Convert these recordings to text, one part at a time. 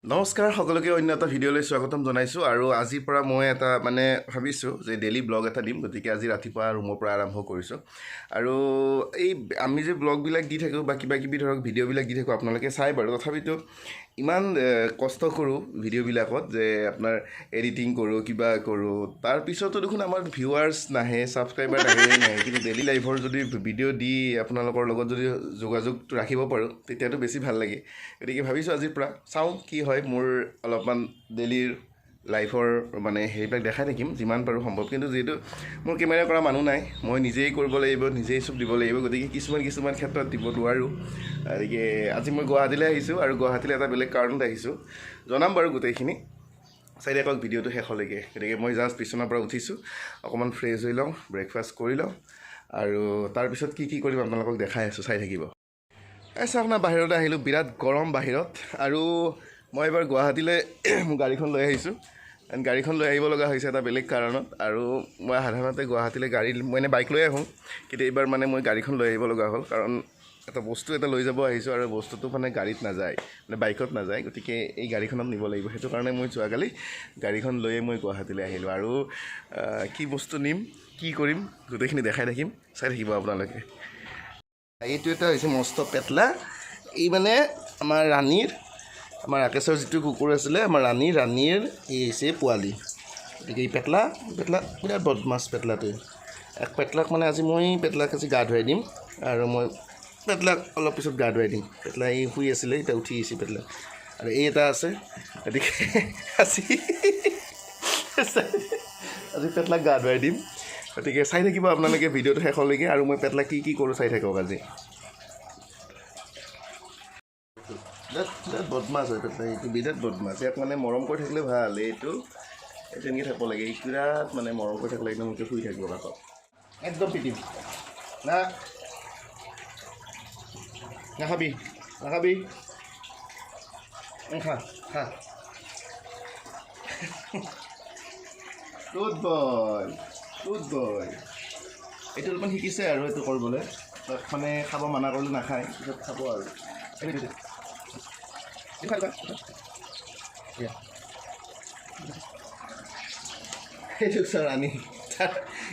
নমস্কাৰ সকলোকে অন্য এটা ভিডিঅ'লৈ স্বাগতম জনাইছোঁ আৰু আজিৰ পৰা মই এটা ভাবিছোঁ যে ডেইলি ব্লগ এটা দিম গতিকে আজি ৰাতিপুৱা ৰুমৰ পৰা আৰম্ভ কৰিছোঁ আৰু এই আমি যে ব্লগবিলাক দি থাকোঁ বা কিবা কিবি ধৰক ভিডিঅ'বিলাক দি থাকোঁ আপোনালোকে চাই বাৰু তথাপিতো ইমান কষ্ট কৰোঁ ভিডিঅ'বিলাকত যে আপোনাৰ এডিটিং কৰোঁ কিবা কৰোঁ তাৰপিছতো দেখোন আমাৰ ভিউৱাৰ্ছ নাহে ছাবস্ক্ৰাইবাৰ নাহে কিন্তু ডেইলি লাইফৰ যদি ভিডিঅ' দি আপোনালোকৰ লগত যদি যোগাযোগটো ৰাখিব পাৰোঁ তেতিয়াতো বেছি ভাল লাগে গতিকে ভাবিছোঁ আজিৰ পৰা চাওঁ কি হয় মোৰ অলপমান ডেইলিৰ লাইফৰ সেইবিলাক দেখাই থাকিম যিমান পাৰোঁ সম্ভৱ কিন্তু যিহেতু মোৰ কেমেৰা কৰা মানুহ নাই মই নিজেই কৰিব লাগিব নিজেই চব দিব লাগিব গতিকে কিছুমান ক্ষেত্ৰত দিব নোৱাৰোঁ গতিকে আজি মই গুৱাহাটীলৈ আহিছোঁ আৰু গুৱাহাটীলৈ এটা বেলেগ কাৰণত আহিছোঁ জনাম বাৰু গোটেইখিনি চাই থাকক ভিডিঅ'টো শেষলৈকে গতিকে মই জাষ্ট বিচনাৰ পৰা উঠিছোঁ অকণমান ফ্ৰেছ হৈ লওঁ ব্ৰেকফাষ্ট কৰি লওঁ আৰু তাৰপিছত কি কৰিম আপোনালোকক দেখাই আছোঁ চাই থাকিব চাওক না বাহিৰতে আহিলোঁ বিৰাট গৰম বাহিৰত আৰু মই এবাৰ গুৱাহাটীলৈ মোৰ গাড়ীখন লৈ আহিছোঁ গাড়ীখন লৈ আহিব লগা হৈছে এটা বেলেগ কাৰণত আৰু মই সাধাৰণতে গুৱাহাটীলৈ মই বাইক লৈ আহোঁ কিন্তু এইবাৰ মই গাড়ীখন লৈ আহিব লগা হ'ল কাৰণ এটা বস্তু এটা লৈ যাব আহিছোঁ আৰু বস্তুটো গাড়ীত নাযায় বাইকত নাযায় গতিকে এই গাড়ীখনত নিব লাগিব সেইটো কাৰণে মই যোৱাকালি গাড়ীখন লৈয়ে মই গুৱাহাটীলৈ আহিলোঁ আৰু কি বস্তু নিম কি কৰিম গোটেইখিনি দেখাই থাকিম চাই থাকিব আপোনালোকে এইটো এটা হৈছে মস্ত পেটলা এই আমাৰ ৰাণীৰ আমাৰ ৰাকেশৰ যিটো কুকুৰ আছিলে আমাৰ ৰাণীৰ এই হৈছে পোৱালি গতিকে এই পেটলা বিৰাট বদমাছ পেটলাটোৱে পেটলাক আজি মই পেটলাক গা ধুৱাই দিম আৰু মই পেটলাক অলপ পিছত গা ধুৱাই দিম পেটলা এই শুই আছিলে এতিয়া উঠি আহিছে পেটলা আৰু এই এটা আছে গতিকে আজি পেটলাক গা ধুৱাই দিম গতিকে চাই থাকিব আপোনালোকে ভিডিঅ'টো শেষলৈকে আৰু মই পেটলাক কি কৰোঁ চাই থাকক আজি বিৰাট বদমাছ হয় পেটলা এইটো বিৰাট বদমাছ ইয়াক মৰম কৰি থাকিলে ভাল এইটো তেনেকৈ থাকিব লাগে এই বিৰাট মৰম কৰি থাকিলে একদম শুই থাকিব কাষত একদম পিটিম নাখাবি খা গুড বয় এইটো অলপমান শিকিছে আৰু এইটো কৰিবলৈ তাক খাব মানা কৰিলে নাখায় পিছত খাব আৰু এইটো ছাৰ আনি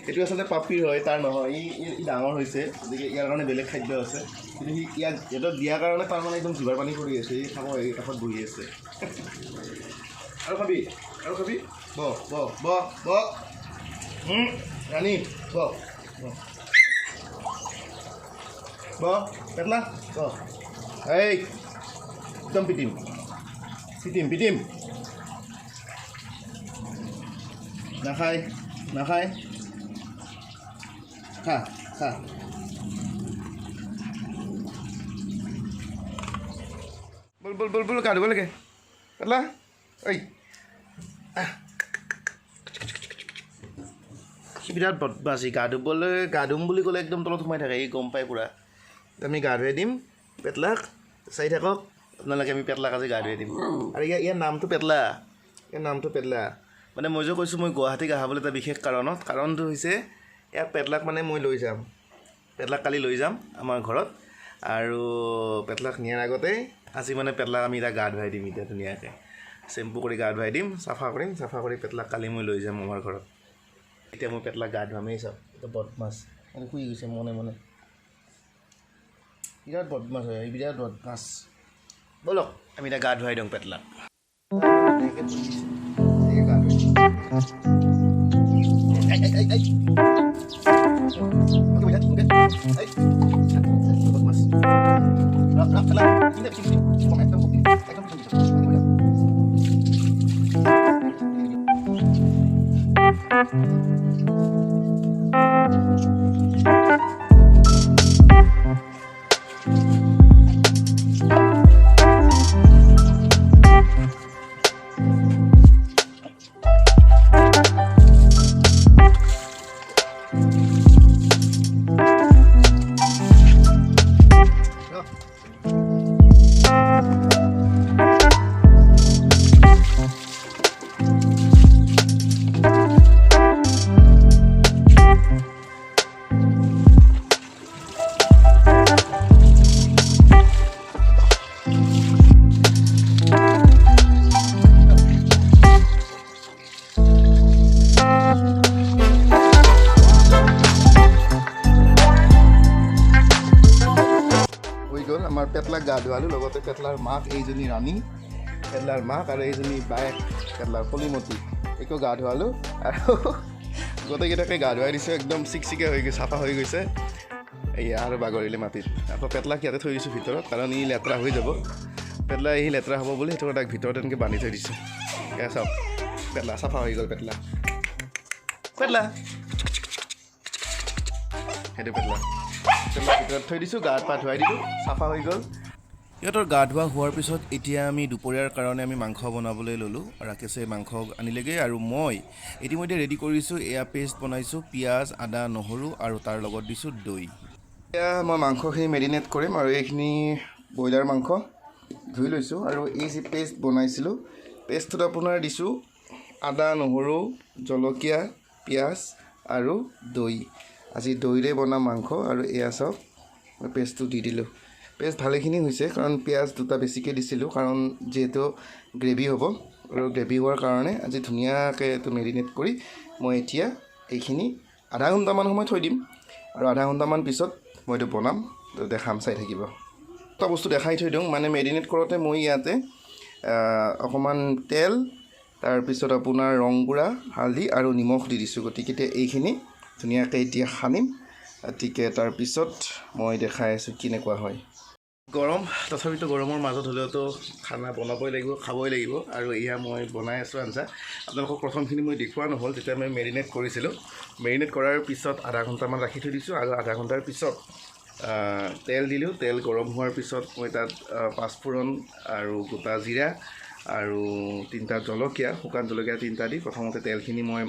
এইটো আচলতে পাপিৰ হয় তাৰ নহয় ই ডাঙৰ হৈছে গতিকে ইয়াৰ কাৰণে বেলেগ খাদ্য আছে কিন্তু ইয়াক সিহঁতক দিয়াৰ কাৰণে তাৰ একদম জিভাৰ পানী কৰি আছে এই খাব এই কাষত বহি আছে আৰু খাবি ৰাণী পেটলা এই একদম পিটিম নাখায় খা বল গা ধুব লাগে পেটলা ঐ সি বিৰাট বদমাছ গা ধুম বুলি ক'লে একদম তলত সোমাই থাকে ই গম পায় পূৰা আমি গা ধুৱাই দিম পেটলাক চাই থাকক আপোনালোকে আমি পেটলাক আজি গা ধুৱাই দিম আৰু ইয়াৰ নামটো পেটলা মই যে কৈছোঁ মই গুৱাহাটীক আহাবলৈ এটা বিশেষ কাৰণটো হৈছে ইয়াক পেটলাক মই লৈ যাম পেটলাক কালি লৈ যাম আমাৰ ঘৰত আৰু পেটলাক নিয়াৰ আগতে আজি পেটলাক আমি এতিয়া গা ধুৱাই দিম এতিয়া ধুনীয়াকৈ চেম্পু কৰি গা ধুৱাই দিম চাফা কৰি পেটলাক কালি মই লৈ যাম আমাৰ ঘৰত এতিয়া মই পেটলাক গা ধুৱামেই চাওক এটা বদমাছ শুই গৈছে মনে বিৰাট বদমাছ হয় বিৰাট বদমাছ ব'লক আমি এতিয়া গা ধুৱাই দিওঁ পেটলাক পেটলাৰ মাক এইজনী ৰাণী পেটলাৰ মাক আৰু এইজনী বায়েক পেটলাৰ কলিমতী একো গা ধুৱালোঁ আৰু গোটেইকেইটাকে গা ধুৱাই দিছোঁ একদম চিকচিকীয়া হৈ গৈছে চাফা হৈ গৈছে এয়া আৰু বাগৰিলে মাটিত আকৌ পেটলাক ইয়াতে থৈ দিছোঁ ভিতৰত কাৰণ ই লেতেৰা হৈ যাব পেটলা এই লেতেৰা হ'ব বুলি সেইটো তাক ভিতৰত এনেকৈ বান্ধি থৈ দিছোঁ এয়া চাওক পেটলা চাফা হৈ গ'ল পেটলা পেটলা সেইটো পেটলা ভিতৰত থৈ দিছোঁ গা পা ধুৱাই দিলোঁ চাফা হৈ গ'ল ইহঁতৰ গা ধোৱা হোৱাৰ পিছত এতিয়া আমি দুপৰীয়াৰ কাৰণে আমি মাংস বনাবলৈ ল'লোঁ ৰাকেশে মাংস আনিলেগৈ আৰু মই ইতিমধ্যে ৰেডি কৰিছোঁ এয়া পেষ্ট বনাইছোঁ পিঁয়াজ আদা নহৰু আৰু তাৰ লগত দিছোঁ দৈ এতিয়া মই মাংসখিনি মেৰিনেট কৰিম আৰু এইখিনি ব্ৰইলাৰ মাংস ধুই লৈছোঁ আৰু এই যি পেষ্ট বনাইছিলোঁ পেষ্টটোত আপোনাৰ দিছোঁ আদা নহৰু জলকীয়া পিঁয়াজ আৰু দৈ আজি দৈৰে বনাম মাংস আৰু এয়া চাওক পেষ্টটো দি দিলোঁ পেষ্ট ভালেখিনি হৈছে কাৰণ পিঁয়াজ দুটা বেছিকৈ দিছিলোঁ কাৰণ যিহেতু গ্ৰেভি হ'ব আৰু গ্ৰেভি হোৱাৰ কাৰণে আজি ধুনীয়াকৈ এইটো মেৰিনেট কৰি মই এতিয়া এইখিনি আধা ঘণ্টামান সময় থৈ দিম আৰু আধা ঘণ্টামান পিছত মই এইটো বনাম তো দেখাম চাই থাকিব এটা বস্তু দেখাই থৈ দিওঁ মানে মেৰিনেট কৰোঁতে মই ইয়াতে অকণমান তেল তাৰপিছত আপোনাৰ ৰং গুড়া হালধি আৰু নিমখ দি দিছোঁ গতিকে এইখিনি ধুনীয়াকৈ এতিয়া সানিম গতিকে তাৰপিছত মই দেখাই আছোঁ কেনেকুৱা হয় গৰম তথাপিতো গৰমৰ মাজত হ'লেওতো খানা বনাবই লাগিব খাবই লাগিব আৰু এয়া মই বনাই আছোঁ আঞ্জা আপোনালোকক প্ৰথমখিনি মই দেখুওৱা নহ'ল যেতিয়া মই মেৰিনেট কৰিছিলোঁ মেৰিনেট কৰাৰ পিছত আধা ঘণ্টামান ৰাখি থৈ দিছোঁ আৰু আধা ঘণ্টাৰ পিছত তেল দিলোঁ তেল গৰম হোৱাৰ পিছত মই তাত পাঁচফোৰণ আৰু গোটা জিৰা আৰু 3টা জলকীয়া শুকান জলকীয়া 3টা দি প্ৰথমতে তেলখিনি মই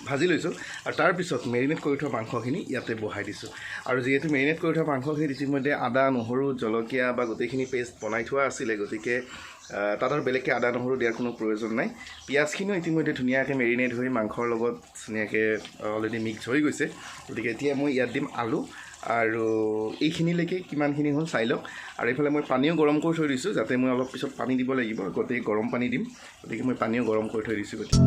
ভাজি লৈছোঁ আৰু তাৰপিছত মেৰিনেট কৰি থোৱা মাংসখিনি ইয়াতে বহাই দিছোঁ আৰু যিহেতু মেৰিনেট কৰি থোৱা মাংসখিনি ইতিমধ্যে আদা নহৰু জলকীয়া বা গোটেইখিনি পেষ্ট বনাই থোৱা আছিলে গতিকে তাত আৰু বেলেগকৈ আদা নহৰু দিয়াৰ কোনো প্ৰয়োজন নাই পিঁয়াজখিনিও ইতিমধ্যে ধুনীয়াকৈ মেৰিনেট হৈ মাংসৰ লগত ধুনীয়াকৈ অলৰেডি মিক্স হৈ গৈছে গতিকে এতিয়া মই ইয়াত দিম আলু আৰু এইখিনিলৈকে কিমানখিনি হ'ল চাই লওক আৰু এইফালে মই পানীও গৰম কৰি থৈ দিছোঁ যাতে মই অলপ পিছত পানী দিব লাগিব গোটেই গৰম পানী দিম গতিকে মই পানীও গৰম কৰি থৈ দিছোঁ গতিকে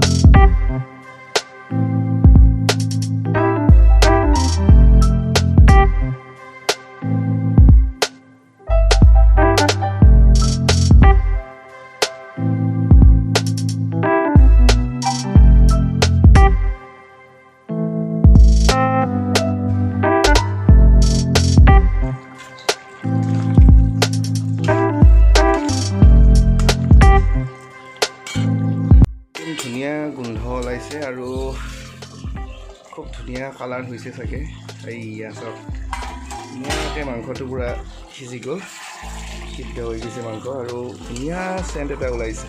ধুনীয়া গোন্ধ ওলাইছে আৰু খুব ধুনীয়া কালাৰ হৈছে চাগে এইয়া চাওক ধুনীয়াকৈ মাংসটো পূৰা সিজি গ'ল সিদ্ধ হৈ গৈছে মাংস আৰু ধুনীয়া চেণ্ট এটা ওলাইছে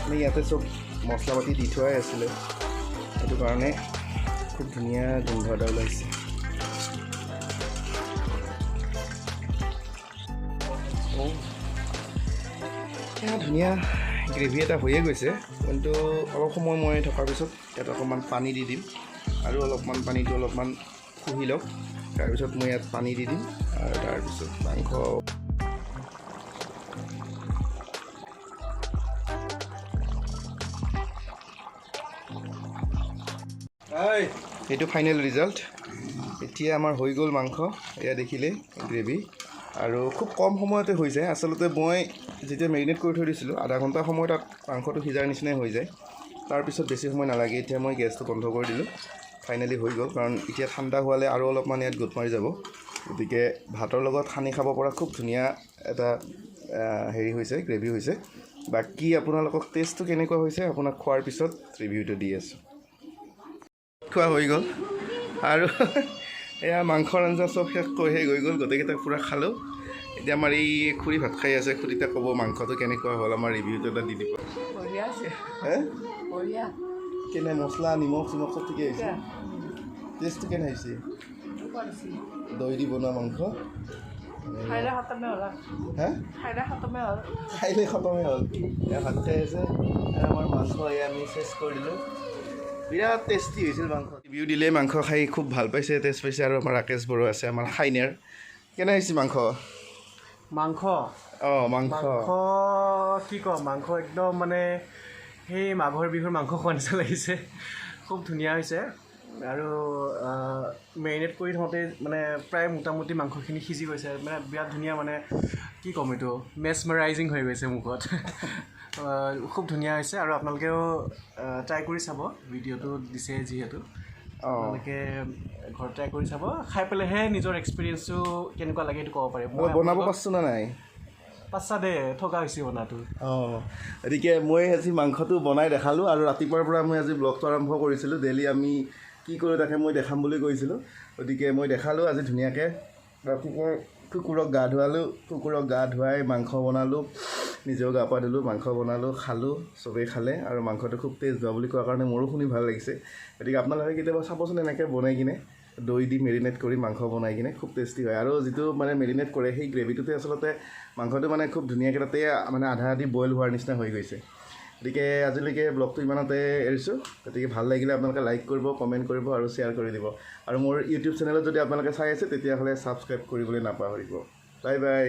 মানে ইয়াতে চব মছলা পাতি দি থোৱাই আছিলে সেইটো কাৰণে খুব ধুনীয়া গোন্ধ এটা ওলাইছে ধুনীয়া গ্ৰেভি এটা হৈয়ে গৈছে কিন্তু অলপ সময় মই থকাৰ পিছত ইয়াত অকণমান পানী দি দিম আৰু অলপমান পানীটো অলপমান শুহি লওক তাৰপিছত মই ইয়াত পানী দি দিম আৰু তাৰপিছত মাংস এইটো ফাইনেল ৰিজাল্ট এতিয়া আমাৰ হৈ গ'ল মাংস এয়া দেখিলে গ্ৰেভি আৰু খুব কম সময়তে হৈ যায় আচলতে মই যেতিয়া মেৰিনেট কৰি থৈ দিছিলোঁ আধা ঘণ্টা সময় তাত মাংসটো সিজাৰ নিচিনাই হৈ যায় তাৰপিছত বেছি সময় নালাগে এতিয়া মই গেছটো বন্ধ কৰি দিলোঁ ফাইনেলি হৈ গ'ল কাৰণ এতিয়া ঠাণ্ডা হোৱালে আৰু অলপমান ইয়াত গোট মাৰি যাব গতিকে ভাতৰ লগত সানি খাব পৰা খুব ধুনীয়া এটা হেৰি হৈছে গ্ৰেভি হৈছে বাকী আপোনালোকক টেষ্টটো কেনেকুৱা হৈছে আপোনাক খোৱাৰ পিছত ৰিভিউটো দি আছোঁ খোৱা হৈ গ'ল আৰু এয়া মাংসৰ আঞ্জা চব শেষ হৈ গ'ল গোটেইকেইটাক পূৰা খালোঁ এতিয়া আমাৰ এই খুৰী ভাত খাই আছে খুৰীতে ক'ব মাংসটো কেনেকুৱা হ'ল আমাৰ ৰিভিউটো এটা দি দিব কেনে মছলা নিমখ চিমখ চব ঠিকে হৈছে টেষ্টটো কেনে হৈছে দৈ দি বনোৱা মাংস খাইলে খতমে হ'ল এয়া ভাত খাই আছে আমাৰ মাংস এয়া আমি চেষ্ট কৰি দিলোঁ বিৰাট টেষ্টি হৈছিল মাংস ৰিভিউ দিলে মাংস খাই খুব ভাল পাইছে টেষ্ট পাইছে আৰু আমাৰ ৰাকেশ বড়ো আছে আমাৰ খাইনেৰ কেনে হৈছে মাংস মাংস কি কম মাংস একদম মানে সেই মাঘৰ বিহুৰ মাংস খোৱা নিচিনা লাগিছে খুব ধুনীয়া হৈছে আৰু মেৰিনেট কৰি থওঁতে মানে প্ৰায় মোটামুটি মাংসখিনি সিজি গৈছে মানে বিৰাট ধুনীয়া মানে কি ক'ম এইটো মেছমাৰাইজিং হৈ গৈছে মুখত খুব ধুনীয়া হৈছে আৰু আপোনালোকেও ট্ৰাই কৰি চাব ভিডিঅ'টো দিছে যিহেতু আপোনালোকে ঘৰত ট্ৰাই কৰি চাব খাই পেলাইহে নিজৰ এক্সপিৰিয়েঞ্চটো কেনেকুৱা লাগে এইটো ক'ব পাৰিব মই বনাব পাৰছোঁ নে নাই পাছা দে থকা হৈছে বনাটো গতিকে মই আজি মাংসটো বনাই দেখালোঁ আৰু ৰাতিপুৱাৰ পৰা মই আজি ব্লগটো আৰম্ভ কৰিছিলোঁ ডেইলি আমি কি কৰোঁ তাকে মই দেখাম বুলি কৈছিলোঁ গতিকে মই দেখালোঁ আজি ধুনীয়াকৈ ৰাতিপুৱা কুকুৰক গা ধুৱালোঁ কুকুৰক গা ধুৱাই মাংস বনালোঁ নিজেও গা পা ধুলোঁ মাংস বনালোঁ খালোঁ চবেই খালে আৰু মাংসটো খুব টেষ্ট হোৱা বুলি কোৱাৰ কাৰণে মোৰো শুনি ভাল লাগিছে গতিকে আপোনালোকে কেতিয়াবা চাবচোন এনেকৈ বনাই কিনে দৈ দি মেৰিনেট কৰি মাংস বনাই কিনে খুব টেষ্টি হয় আৰু যিটো মানে মেৰিনেট কৰে সেই গ্ৰেভিটোতে আচলতে মাংসটো মানে খুব ধুনীয়াকৈ তাতে মানে আধা আধি বইল হোৱাৰ নিচিনা হৈ গৈছে গতিকে আজিলৈকে ব্লগটো ইমানতে এৰিছোঁ গতিকে ভাল লাগিলে আপোনালোকে লাইক কৰিব কমেণ্ট কৰিব আৰু শ্বেয়াৰ কৰি দিব আৰু মোৰ ইউটিউব চেনেলত যদি আপোনালোকে চাই আছে তেতিয়াহ'লে ছাবস্ক্ৰাইব কৰিবলৈ নাপাহৰিব বাই বাই